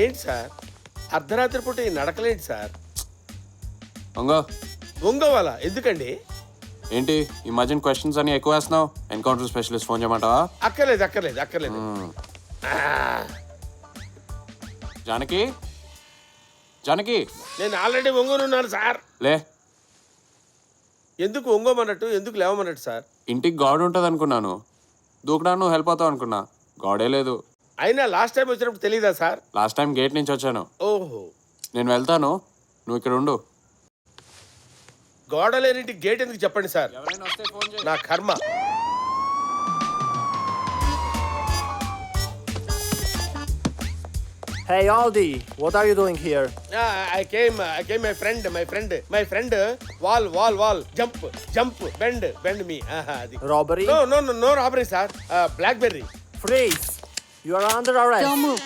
ఏంటి సార్ అర్ధరాత్రి పూట ఈ నడకలేంటి సార్? ఒంగో. ఒంగోవాలా ఎందుకండి? ఏంటి ఈ మధ్యన క్వశ్చన్స్ అని ఎక్కువ వేస్తున్నావు? ఎన్కౌంటర్ స్పెషలిస్ట్ ఫోన్ చేయమంటావా? అక్కర్లేదు అక్కర్లేదు అక్కర్లేదు. ఆ, జానకి, జానకి. నేను ఆల్రెడీ ఒంగోనున్నాను సార్. లే. ఎందుకు ఒంగోమన్నట్టు ఎందుకు లేవమన్నట్టు సార్? ఇంటికి గాడ్ ఉంటుంది అనుకున్నాను. దూకడానికి నువ్వు హెల్ప్ అవుతావు అనుకున్నా. గాడే లేదు. అయినా లాస్ట్ టైం వచ్చినప్పుడు తెలీదా సార్? లాస్ట్ టైం గేట్ నుంచి వచ్చాను. ఓహో. నేను వెళ్తాను, నువ్వు ఇక్కడ ఉండు. గోడ లేనింటి గేట్ ఎందుకు చెప్పండి సార్? నా కర్మ. Hey Aldi, what are you doing here? I came my friend wall jump bend me. అది. Robbery? No robbery sir. Blackberry. Freeze! You are under arrest. Don't move.